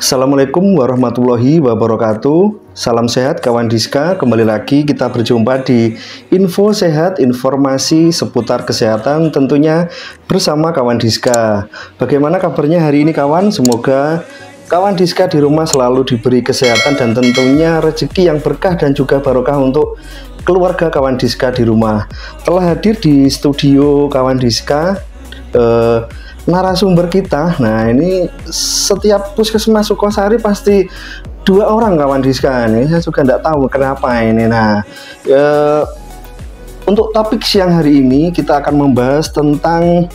Assalamualaikum warahmatullahi wabarakatuh. Salam sehat kawan Diska. Kembali lagi kita berjumpa di Info Sehat, informasi seputar kesehatan tentunya bersama kawan Diska. Bagaimana kabarnya hari ini kawan? Semoga kawan Diska di rumah selalu diberi kesehatan dan tentunya rezeki yang berkah dan juga barokah untuk keluarga kawan Diska di rumah. Telah hadir di studio kawan Diska narasumber kita. Nah, ini setiap puskesmas Sukosari pasti 2 orang kawan Diska nih. Saya juga tidak tahu kenapa ini. Nah, untuk topik siang hari ini kita akan membahas tentang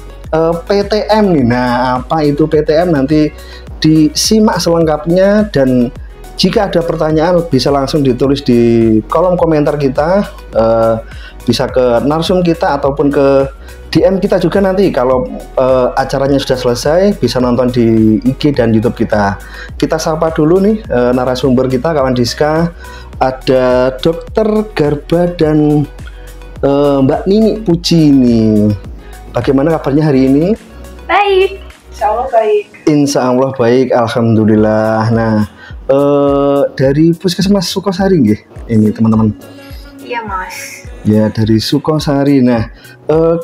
PTM nih. Nah, apa itu PTM? Nanti disimak selengkapnya, dan jika ada pertanyaan bisa langsung ditulis di kolom komentar kita, bisa ke narsum kita ataupun ke DM kita juga nanti. Kalau acaranya sudah selesai bisa nonton di IG dan YouTube kita. Kita sapa dulu nih narasumber kita kawan Diska. Ada Dokter Garba dan Mbak Nini Puji nih. Bagaimana kabarnya hari ini? Baik, insya Allah baik. Insya Allah baik, alhamdulillah. Nah, dari Puskesmas Sukosari nggih ini teman-teman. Iya Mas. Ya, dari Sukosari. Nah,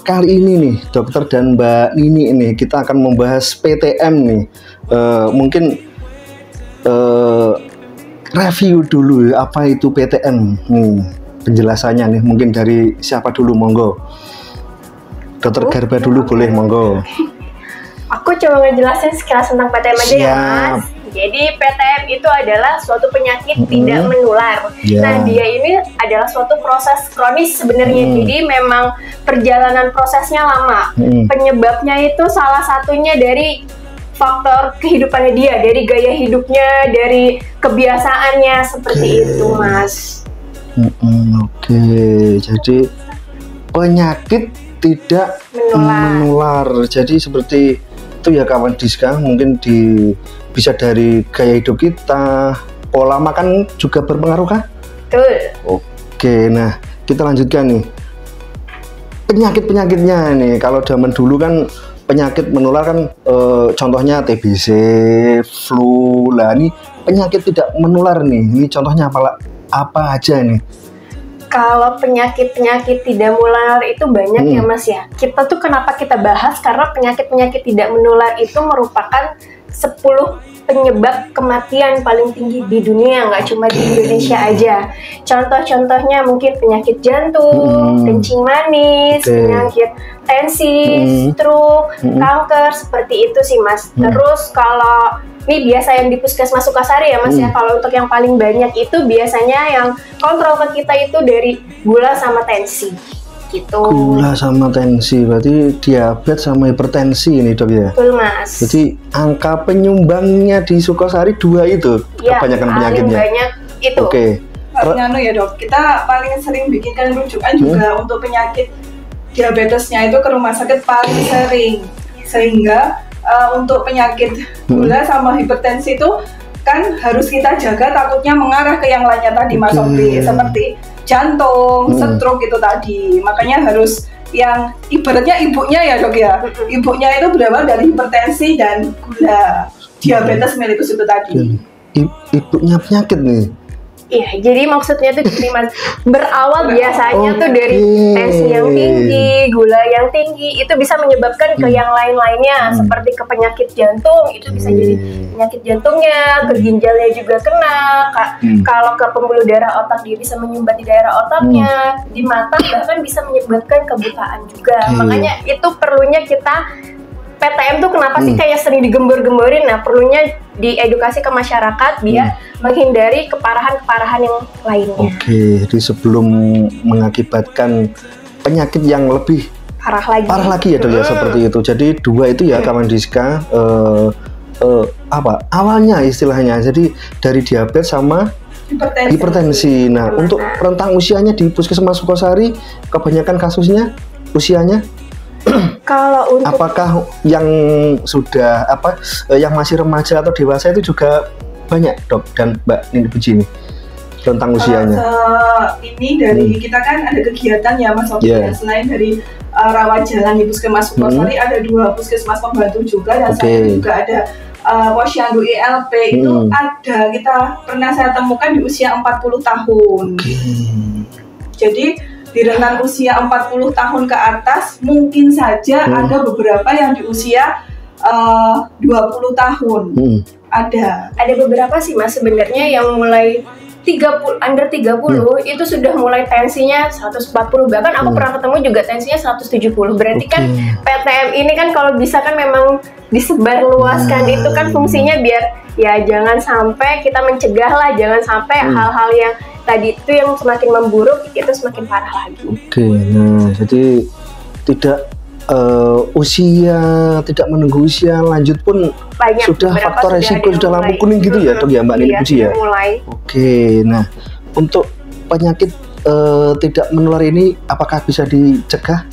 kali ini nih dokter dan Mbak Nini ini kita akan membahas PTM nih. Mungkin review dulu apa itu PTM nih, penjelasannya nih. Mungkin dari siapa dulu, monggo. Dokter Garba dulu boleh, monggo. Aku coba ngejelasin sekilas tentang PTM aja ya Mas. Jadi PTM itu adalah suatu penyakit tidak menular. Nah, dia ini adalah suatu proses kronis sebenarnya. Jadi memang perjalanan prosesnya lama. Penyebabnya itu salah satunya dari faktor kehidupannya dia, dari gaya hidupnya, dari kebiasaannya, seperti itu Mas. Oke, jadi penyakit tidak menular. Jadi seperti itu ya kawan Diska. Mungkin bisa dari gaya hidup kita, pola makan juga berpengaruh kah? Betul. Oke, nah kita lanjutkan nih. Penyakit-penyakitnya nih, kalau zaman dulu kan penyakit menular kan contohnya TBC, flu. Lah ini penyakit tidak menular nih. Ini contohnya apa aja nih? Kalau penyakit-penyakit tidak menular itu banyak ya Mas ya. Kita tuh kenapa kita bahas, karena penyakit-penyakit tidak menular itu merupakan 10 penyebab kematian paling tinggi di dunia, nggak cuma di Indonesia aja. Contoh-contohnya mungkin penyakit jantung, kencing manis, penyakit tensi, stroke, kanker, seperti itu sih Mas. Terus kalau ini biasa yang di Puskesmas Sukosari ya Mas ya, kalau untuk yang paling banyak itu biasanya yang kontrol ke kita itu dari gula sama tensi gitu. Gula sama tensi, berarti diabetes sama hipertensi ini dok ya? Betul Mas. Jadi angka penyumbangnya di Sukosari 2 itu ya, kebanyakan penyakitnya? Banyak itu. Oke. Paling ya dok, kita paling sering bikinkan rujukan juga untuk penyakit diabetesnya itu ke rumah sakit paling sering, sehingga untuk penyakit gula sama hipertensi itu kan harus kita jaga, takutnya mengarah ke yang lainnya tadi Mas Obi, seperti jantung, stroke itu tadi. Makanya harus yang ibaratnya ibunya ya dok ya, ibunya itu berawal dari hipertensi dan gula, diabetes mellitus itu tadi. Ibunya penyakit nih. Iya, jadi maksudnya tuh gini Mas, berawal biasanya tuh dari tensi yang tinggi, gula yang tinggi, itu bisa menyebabkan ke yang lain-lainnya, seperti ke penyakit jantung, itu bisa jadi penyakit jantungnya, ke ginjalnya juga kena, kalau ke pembuluh darah otak dia bisa menyumbat di daerah otaknya, di mata bahkan bisa menyebabkan kebutaan juga. Makanya itu perlunya kita PTM tuh kenapa sih kayak sering digembor-gemborin? Nah, perlunya diedukasi ke masyarakat biar menghindari keparahan-keparahan yang lainnya. Oke, jadi sebelum mengakibatkan penyakit yang lebih parah lagi ya dok ya, seperti itu. Jadi 2 itu ya kawan Diska, awalnya istilahnya, jadi dari diabetes sama hipertensi. Nah, untuk rentang usianya di Puskesmas Sukosari kebanyakan kasusnya usianya? Kalau untuk apakah yang sudah yang masih remaja atau dewasa itu juga banyak dok dan Mbak Nini Puji ini? Rentang usianya. Ini dari kita kan ada kegiatan ya Mas Oki, selain dari rawat jalan di Puskesmas Sukosari, ada 2 puskesmas pembantu juga, dan satu juga ada Posyandu ILP. Itu ada, kita pernah saya temukan di usia 40 tahun. Jadi di rentang usia 40 tahun ke atas mungkin saja ada beberapa yang di usia 20 tahun. Ada beberapa sih Mas sebenarnya yang mulai 30, under 30 itu sudah mulai tensinya 140, bahkan aku pernah ketemu juga tensinya 170. Berarti kan PTM ini kan kalau bisa kan memang disebar luaskan, itu kan fungsinya biar ya jangan sampai kita mencegah lah, jangan sampai hal-hal yang tadi itu yang semakin memburuk itu semakin parah lagi. Nah jadi tidak usia, tidak menunggu usia lanjut pun banyak, sudah faktor resiko sudah lampu kuning gitu ya Dok ya Mbak Nini Puji ya. Mulai. Nah untuk penyakit tidak menular ini apakah bisa dicegah?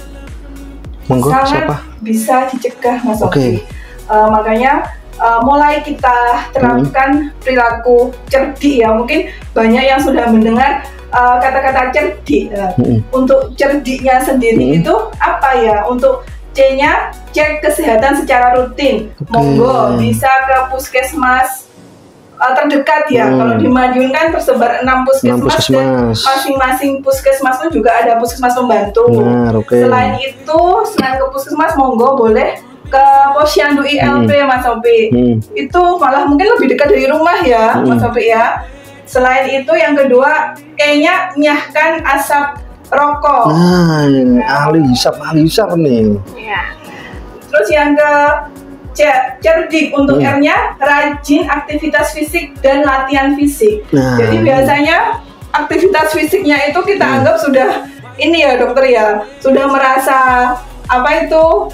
Monggo siapa? Bisa dicegah Mas Oki. Makanya mulai kita terapkan perilaku cerdik ya. Mungkin banyak yang sudah mendengar kata-kata cerdik. Untuk cerdiknya sendiri itu apa ya? Untuk C-nya cek kesehatan secara rutin. Monggo bisa ke puskesmas terdekat ya. Kalau di Madiun kan tersebar 6 puskesmas. Dan masing-masing puskesmas itu juga ada puskesmas pembantu. Selain itu, selain ke puskesmas, monggo boleh ke Posyandu ILP Mas Opi. Itu malah mungkin lebih dekat dari rumah ya Mas Opi ya. Selain itu yang kedua, E-nya nyahkan asap rokok. Ahli hisap nih. Terus yang ke cerdik, untuk R-nya rajin aktivitas fisik dan latihan fisik. Jadi biasanya aktivitas fisiknya itu kita anggap sudah ini ya dokter ya, sudah merasa apa itu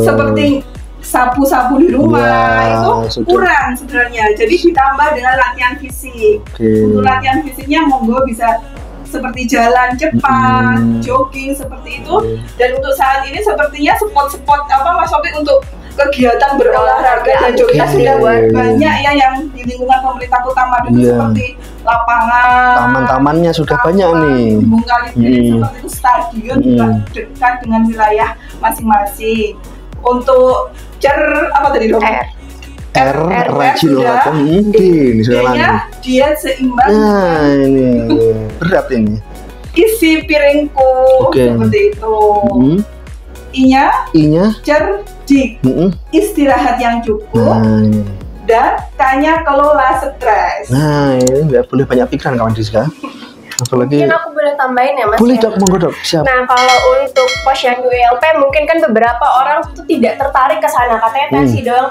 seperti sapu-sapu di rumah itu kurang sebenarnya. Jadi ditambah dengan latihan fisik. Untuk latihan fisiknya monggo bisa seperti jalan cepat, jogging seperti itu. Dan untuk saat ini sepertinya spot-spot apa Mas Sofi untuk kegiatan berolahraga dan jogging sudah banyak ya yang di lingkungan pemerintah Kota Madiun seperti lapangan, taman-tamannya sudah banyak nih. Seperti itu stadion juga dekat dengan wilayah masing-masing. Untuk apa tadi dok? R rajin olahraga, ini D-nya diet seimbang. Ini berat ini. Isi piringku seperti itu. I-nya cerdik, istirahat yang cukup, dan K-nya kelola stres. Ini nggak boleh banyak pikiran kawan Diska. Mungkin aku boleh tambahin ya Mas? Boleh Dok, monggo Dok. Siap. Nah kalau untuk Posyandu ILP mungkin kan beberapa orang tuh tidak tertarik ke sana, katanya tensi doang.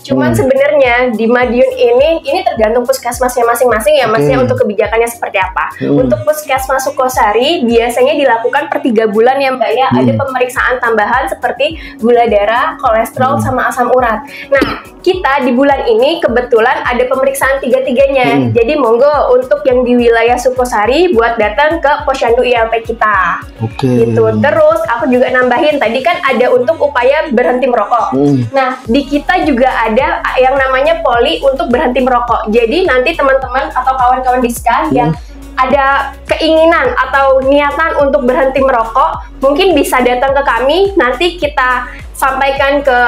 Cuman sebenarnya di Madiun ini tergantung puskesmasnya masing-masing ya Mas ya, untuk kebijakannya seperti apa. Untuk Puskesmas Sukosari biasanya dilakukan per 3 bulan ya Mbak ya, ada pemeriksaan tambahan seperti gula darah, kolesterol, sama asam urat. Nah kita di bulan ini kebetulan ada pemeriksaan 3-3-nya. Jadi monggo untuk yang di wilayah Sukosari buat datang ke Posyandu ILP kita. Gitu. Terus aku juga nambahin tadi kan ada untuk upaya berhenti merokok. Nah, di kita juga ada yang namanya poli untuk berhenti merokok. Jadi nanti teman-teman atau kawan-kawan Diska yang ada keinginan atau niatan untuk berhenti merokok, mungkin bisa datang ke kami, nanti kita sampaikan ke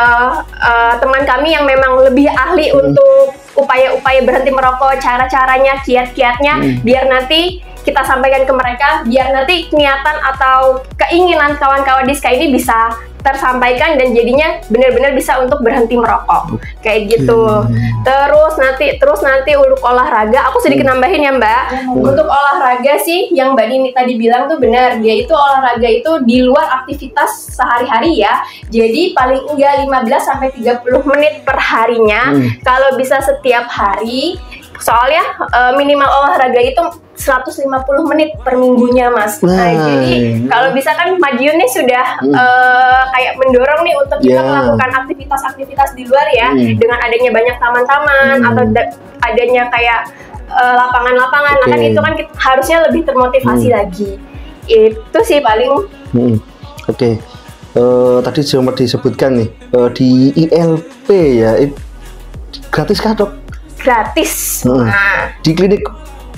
teman kami yang memang lebih ahli untuk upaya-upaya berhenti merokok, cara-caranya, kiat-kiatnya, biar nanti kita sampaikan ke mereka, biar nanti niatan atau keinginan kawan-kawan Diska ini bisa tersampaikan dan jadinya benar-benar bisa untuk berhenti merokok kayak gitu. Terus nanti untuk olahraga aku sedikit nambahin ya Mbak. Untuk olahraga sih yang Mbak Nini tadi bilang tuh benar, dia itu olahraga itu di luar aktivitas sehari-hari ya. Jadi paling enggak 15-30 menit per harinya. Kalau bisa setiap hari, soalnya minimal olahraga itu 150 menit per minggunya Mas. Jadi kalau bisa kan Madiun nih sudah kayak mendorong nih untuk kita melakukan aktivitas-aktivitas di luar ya, dengan adanya banyak taman-taman atau adanya kayak lapangan-lapangan. Nah kan itu kan harusnya lebih termotivasi lagi. Itu sih paling. Tadi sempat disebutkan nih di ILP ya, gratis kah Dok? Gratis. Di klinik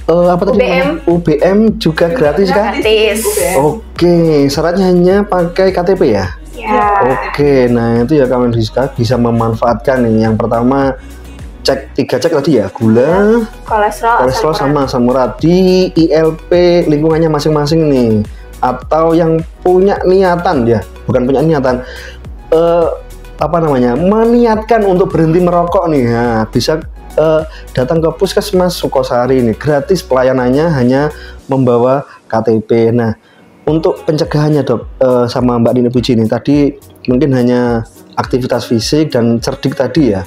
Apa tadi? UBM. UBM juga gratis kah? Gratis. Oke, syaratnya hanya pakai KTP ya? Ya. Oke, nah itu ya kawan Rizka bisa memanfaatkan nih. Yang pertama cek 3 cek tadi ya, gula, kolesterol sama asam urat di ILP lingkungannya masing-masing nih. Atau yang punya niatan ya, bukan punya niatan, meniatkan untuk berhenti merokok nih. Nah, bisa datang ke Puskesmas Sukosari ini gratis, pelayanannya hanya membawa KTP. Nah, untuk pencegahannya dok, sama Mbak Nini Puji ini tadi mungkin hanya aktivitas fisik dan cerdik tadi ya.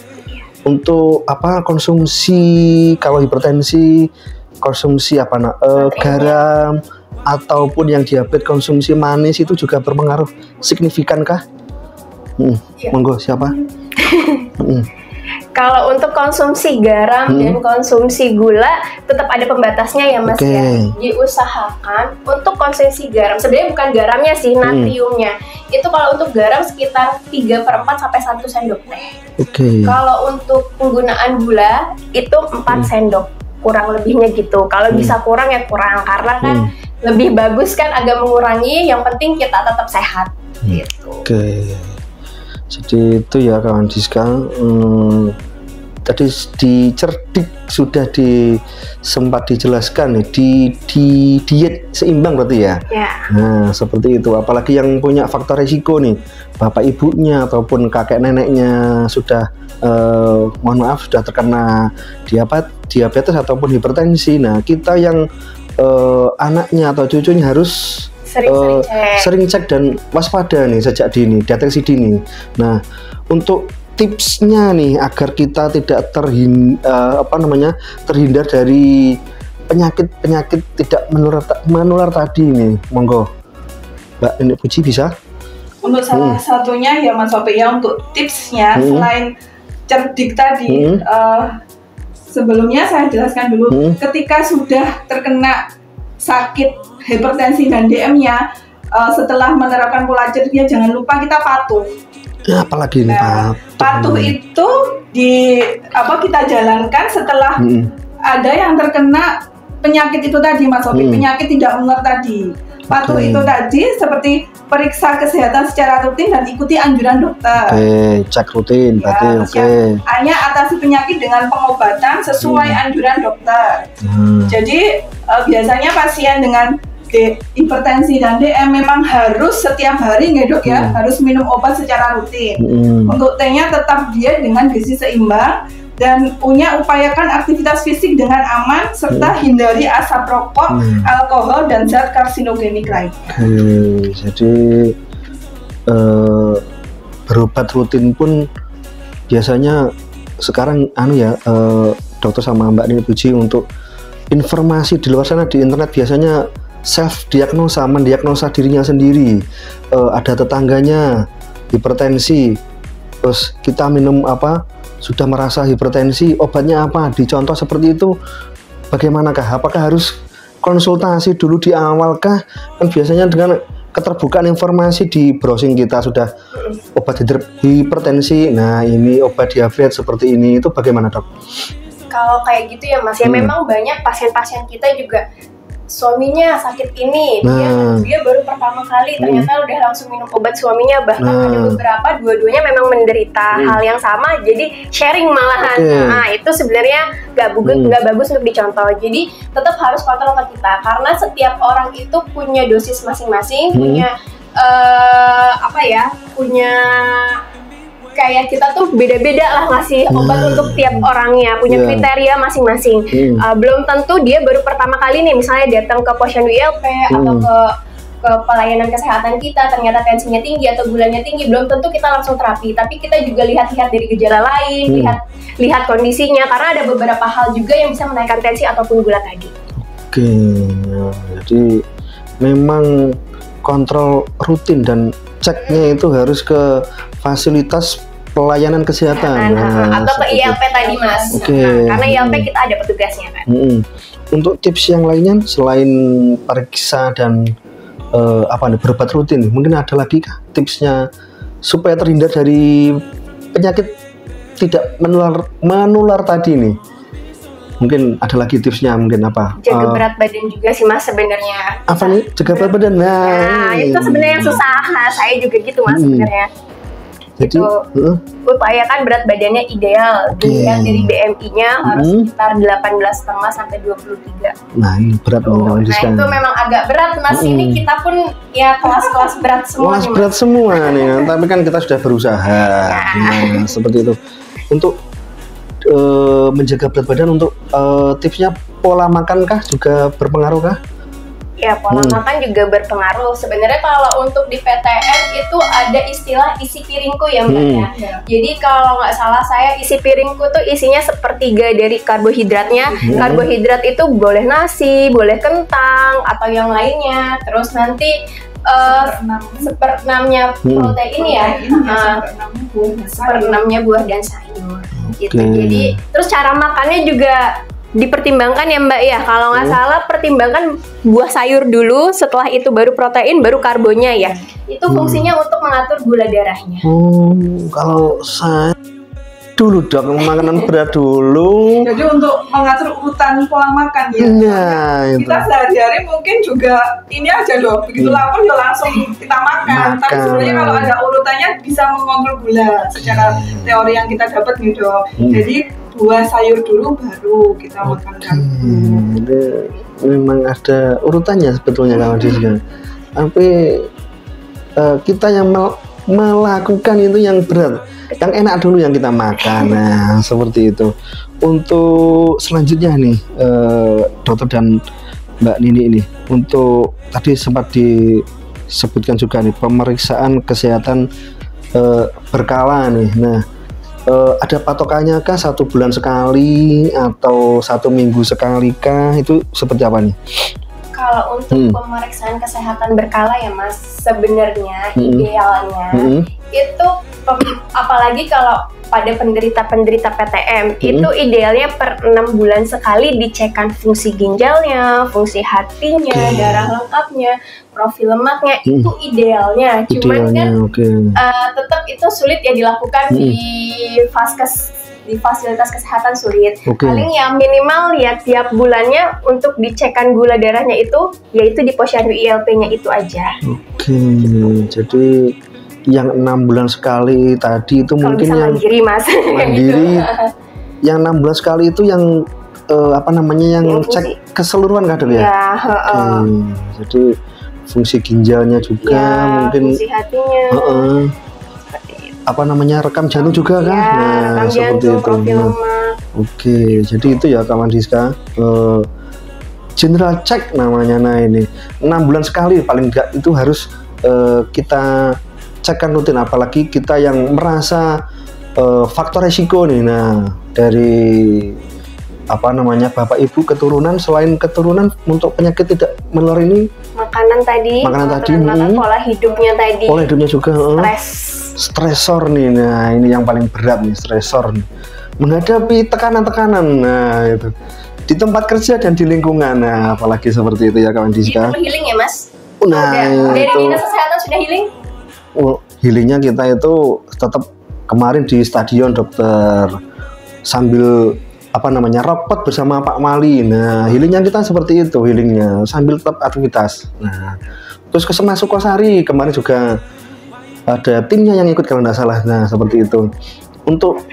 Untuk konsumsi, kalau hipertensi konsumsi garam ataupun yang diabetes konsumsi manis itu juga berpengaruh signifikan kah? Monggo siapa? Kalau untuk konsumsi garam dan konsumsi gula tetap ada pembatasnya ya Mas ya. Diusahakan untuk konsumsi garam, sebenarnya bukan garamnya sih, natriumnya. Itu kalau untuk garam sekitar 3/4 sampai 1 sendok teh. Kalau untuk penggunaan gula itu 4 sendok, kurang lebihnya gitu. Kalau bisa kurang ya kurang, karena kan lebih bagus kan agak mengurangi, yang penting kita tetap sehat gitu. Jadi itu ya kawan Rizka, tadi di cerdik sudah sempat dijelaskan nih, di diet seimbang berarti ya. Nah seperti itu, apalagi yang punya faktor risiko nih, bapak ibunya ataupun kakek neneknya sudah mohon maaf sudah terkena diabetes ataupun hipertensi. Nah kita yang anaknya atau cucunya harus sering cek dan waspada nih sejak dini, deteksi dini. Nah, untuk tipsnya nih agar kita tidak terhindar dari penyakit tidak menular tadi nih, monggo Mbak Nini Puji bisa? Untuk salah satunya ya Mas Sopi ya, untuk tipsnya selain cerdik tadi, sebelumnya saya jelaskan dulu, ketika sudah terkena sakit hipertensi dan DM-nya, setelah menerapkan pola cerdik, jangan lupa kita patuh. Ya, apalagi ini patuh itu kita jalankan setelah ada yang terkena penyakit itu tadi Mas Sofi, penyakit tidak menular tadi. Patuh itu tadi seperti periksa kesehatan secara rutin dan ikuti anjuran dokter. Cek rutin berarti hanya atasi penyakit dengan pengobatan sesuai anjuran dokter. Jadi biasanya pasien dengan hipertensi dan DM memang harus setiap hari dok ya, harus minum obat secara rutin. Untuk T-nya tetap diet dengan gizi seimbang dan upayakan aktivitas fisik dengan aman serta hindari asap rokok, alkohol dan zat karsinogenik lain. Jadi berobat rutin pun biasanya sekarang dokter sama Mbak Nini Puji, untuk informasi di luar sana di internet biasanya self diagnosa, mendiagnosa dirinya sendiri. Ada tetangganya hipertensi, terus kita minum sudah merasa hipertensi, obatnya apa, dicontoh seperti itu. Bagaimanakah? Apakah harus konsultasi dulu di awal kah? Kan biasanya dengan keterbukaan informasi di browsing kita sudah obat hipertensi, nah ini obat diabetes seperti ini, itu bagaimana dok? Kalau kayak gitu ya Mas ya, memang banyak pasien-pasien kita juga suaminya sakit ini, dia baru pertama kali ternyata udah langsung minum obat suaminya, bahkan ada beberapa dua-duanya memang menderita hal yang sama, jadi sharing malahan. Nah itu sebenarnya nggak bagus untuk dicontoh. Jadi tetap harus kontrol ke kita, karena setiap orang itu punya dosis masing-masing, punya punya kayak kita tuh beda-beda lah ngasih obat untuk tiap orangnya, punya kriteria masing-masing. Belum tentu dia baru pertama kali nih misalnya datang ke posyandu ILP atau ke pelayanan kesehatan kita, ternyata tensinya tinggi atau gulanya tinggi, belum tentu kita langsung terapi, tapi kita juga lihat-lihat dari gejala lain, lihat kondisinya, karena ada beberapa hal juga yang bisa menaikkan tensi ataupun gula tadi. Jadi memang kontrol rutin dan ceknya itu harus ke fasilitas pelayanan kesehatan atau ke ILP tadi Mas. Karena ILP kita ada petugasnya kan. Untuk tips yang lainnya selain periksa dan berobat rutin, mungkin ada lagi kah tipsnya supaya terhindar dari penyakit tidak menular tadi nih? Mungkin ada lagi tipsnya, mungkin apa? Jaga berat badan juga sih Mas sebenarnya. Apa nih? Jaga berat badan. Nah, itu sebenarnya yang susah. Saya juga gitu Mas sebenarnya. Jadi, upayakan berat badannya ideal. Dilihat dari BMI-nya harus sekitar 18,5 sampai 23. Nah, ini berat Nah, itu memang agak berat Mas. Ini kita pun ya kelas-kelas berat semua. Kelas berat semua nih. Tapi kan kita sudah berusaha. Nah, seperti itu. Untuk menjaga berat badan, untuk tipsnya pola makankah juga berpengaruh kah? Ya, pola makan juga berpengaruh. Sebenarnya kalau untuk di PTM itu ada istilah isi piringku ya Mbak ya. Jadi kalau nggak salah saya isi piringku tuh isinya sepertiga dari karbohidratnya. Karbohidrat itu boleh nasi, boleh kentang atau yang lainnya. Terus nanti seperenamnya protein ya. Seperenamnya buah dan sayur. Gitu. Jadi terus cara makannya juga dipertimbangkan ya Mbak ya. Kalau nggak salah pertimbangkan buah sayur dulu, setelah itu baru protein, baru karbonya ya. Itu fungsinya untuk mengatur gula darahnya. Kalau saya dulu dok, makanan berat dulu. Jadi untuk mengatur urutan pola makan ya. Nah, kita sehari-hari mungkin juga ini aja dok, begitu lapar ya langsung kita makan. Tapi sebenarnya kalau ada urutannya bisa mengontrol gula secara teori yang kita dapat nih dok. Jadi buah sayur dulu baru kita makan karbo. Memang ada urutannya sebetulnya kalau di sini. Tapi kita yang melakukan itu yang berat, yang enak dulu yang kita makan. Nah, seperti itu. Untuk selanjutnya nih, dokter dan Mbak Nini ini, untuk tadi sempat disebutkan juga nih pemeriksaan kesehatan berkala nih. Nah, ada patokannya kah 1 bulan sekali atau 1 minggu sekali kah? Itu seperti apa nih? Kalau untuk pemeriksaan kesehatan berkala ya Mas, sebenarnya idealnya itu apalagi kalau pada penderita PTM itu idealnya per 6 bulan sekali dicekkan fungsi ginjalnya, fungsi hatinya, darah lengkapnya, profil lemaknya, itu idealnya. Cuman kan tetap itu sulit ya dilakukan di fasilitas kesehatan sulit. Paling ya minimal ya tiap bulannya untuk dicekkan gula darahnya itu yaitu di posyandu ILP-nya itu aja. Jadi yang 6 bulan sekali tadi itu kalau mungkin yang mandiri Mas. Mandiri. Yang 6 bulan sekali itu yang apa namanya yang cek keseluruhan kah dok ya? Jadi fungsi ginjalnya juga mungkin fungsi hatinya. Apa namanya rekam jantung juga kan? Nah, seperti itu. Jadi itu ya kawan Diska, general check namanya. Nah, ini 6 bulan sekali paling enggak itu harus kita cekkan rutin, apalagi kita yang merasa faktor resiko nih. Nah, dari apa namanya bapak ibu keturunan, selain keturunan untuk penyakit tidak menular ini makanan tadi, pola hidupnya juga stresor nih. Nah, ini yang paling berat nih, stresor nih. Menghadapi tekanan-tekanan. Nah, itu di tempat kerja dan di lingkungan. Nah, apalagi seperti itu ya kawan Diska. Itu healing ya Mas? Nah, dari dinas kesehatan sudah healing? Healingnya kita itu tetap kemarin di stadion dokter sambil apa namanya rapat bersama Pak Mali. Nah, healingnya kita seperti itu, healingnya sambil tetap aktivitas. Nah, terus Puskesmas Sukosari kemarin juga ada timnya yang ikut kalau tidak salah. Nah, seperti itu. Untuk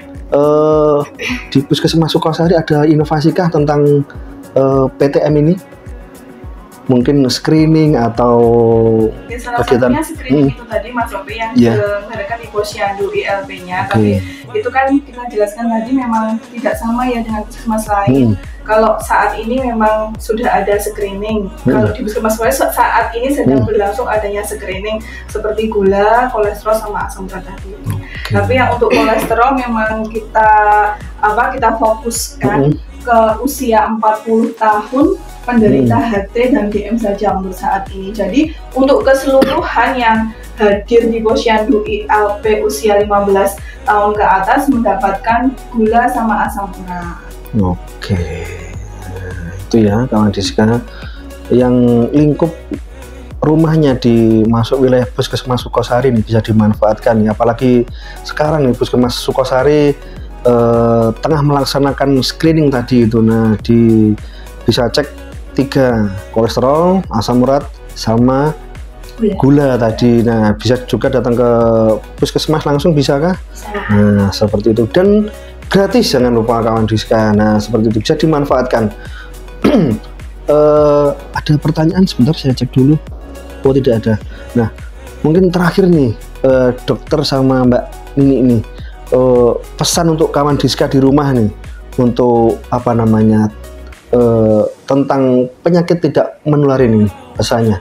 di Puskesmas Sukosari ada inovasikah tentang PTM ini? Mungkin screening atau salah satunya screening itu tadi Mas Ropi yang dilakukan di posyandu ILP-nya. Tapi itu kan kita jelaskan tadi memang tidak sama ya dengan puskesmas lain. Kalau saat ini memang sudah ada screening. Kalau di puskesmas lain saat ini sedang berlangsung adanya screening seperti gula, kolesterol sama asam urat tadi. Tapi yang untuk kolesterol memang kita fokuskan ke usia 40 tahun penderita HT dan DM saja untuk saat ini. Jadi untuk keseluruhan yang hadir di posyandu ILP usia 15 tahun ke atas mendapatkan gula sama asam urat. Itu ya kawan Diska, yang lingkup rumahnya di masuk wilayah Puskesmas Sukosari ini bisa dimanfaatkan ya. Apalagi sekarang nih Puskesmas Sukosari tengah melaksanakan screening tadi itu. Nah, bisa cek 3, kolesterol, asam urat, sama gula tadi. Nah, bisa juga datang ke puskesmas langsung, bisa kah? Bisa. Nah, seperti itu, dan gratis, jangan lupa kawan Diska. Nah, seperti itu bisa dimanfaatkan. Ada pertanyaan, sebentar saya cek dulu. Oh, tidak ada. Nah, mungkin terakhir nih, dokter sama Mbak Nini ini, pesan untuk kawan Diska di rumah nih, untuk apa namanya, tentang penyakit tidak menular ini, pesannya.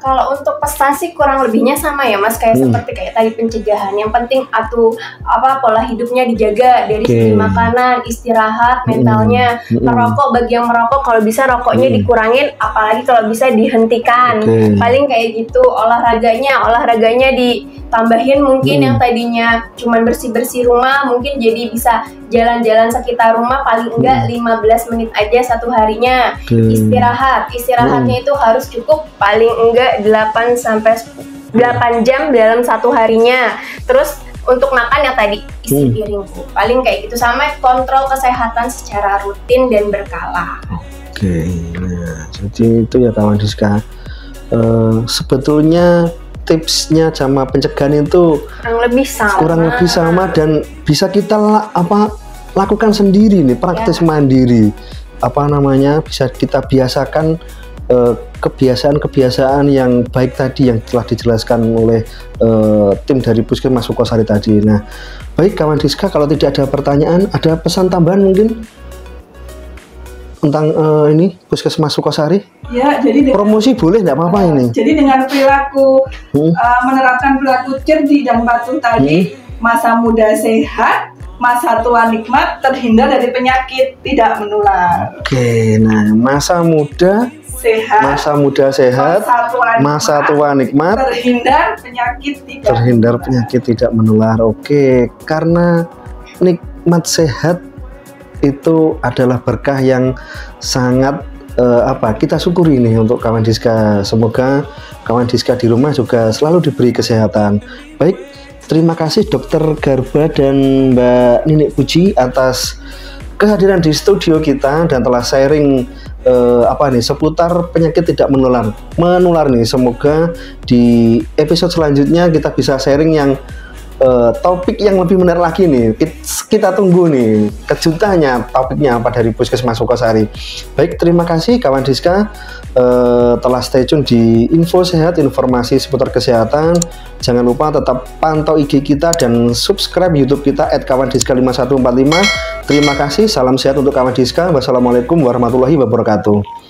Kalau untuk pesan sih kurang lebihnya sama ya Mas, kayak seperti kayak tadi pencegahan. Yang penting pola hidupnya dijaga, dari segi makanan, istirahat, mentalnya. Merokok, bagi yang merokok kalau bisa rokoknya dikurangin, apalagi kalau bisa dihentikan. Paling kayak gitu. Olahraganya ditambahin, mungkin yang tadinya cuman bersih-bersih rumah, mungkin jadi bisa jalan-jalan sekitar rumah, paling enggak 15 menit aja satu harinya. Istirahatnya itu harus cukup, paling enggak 8 jam dalam satu harinya. Terus untuk makan yang tadi isi piringku, paling kayak gitu, sama kontrol kesehatan secara rutin dan berkala. Nah, jadi itu ya kawan Diska. Sebetulnya tipsnya sama pencegahan itu kurang lebih sama dan bisa kita lakukan sendiri nih, praktis mandiri. Bisa kita biasakan kebiasaan-kebiasaan yang baik tadi yang telah dijelaskan oleh tim dari Puskesmas Sukosari tadi. Nah, baik kawan Diska, kalau tidak ada pertanyaan, ada pesan tambahan mungkin tentang ini Puskesmas Sukosari? Ya, jadi promosi boleh, nggak apa-apa ini. Jadi dengan perilaku menerapkan perilaku cerdik dan patuh tadi, masa muda sehat, masa tua nikmat, terhindar dari penyakit tidak menular. Nah, masa muda sehat, masa tua nikmat, terhindar penyakit tidak menular. Karena nikmat sehat itu adalah berkah yang sangat kita syukuri nih untuk kawan Diska. Semoga kawan Diska di rumah juga selalu diberi kesehatan. Baik, terima kasih Dokter Garba dan Mbak Nini Puji atas kehadiran di studio kita dan telah sharing seputar penyakit tidak menular nih. Semoga di episode selanjutnya kita bisa sharing yang topik yang lebih menarik lagi nih. Kita tunggu nih kejutannya, topiknya apa dari Puskesmas Sukosari. Baik, terima kasih kawan Diska telah stay tune di Info Sehat, informasi seputar kesehatan. Jangan lupa tetap pantau IG kita dan subscribe YouTube kita @kawandiska5145. Terima kasih, salam sehat untuk kawan Diska. Wassalamualaikum warahmatullahi wabarakatuh.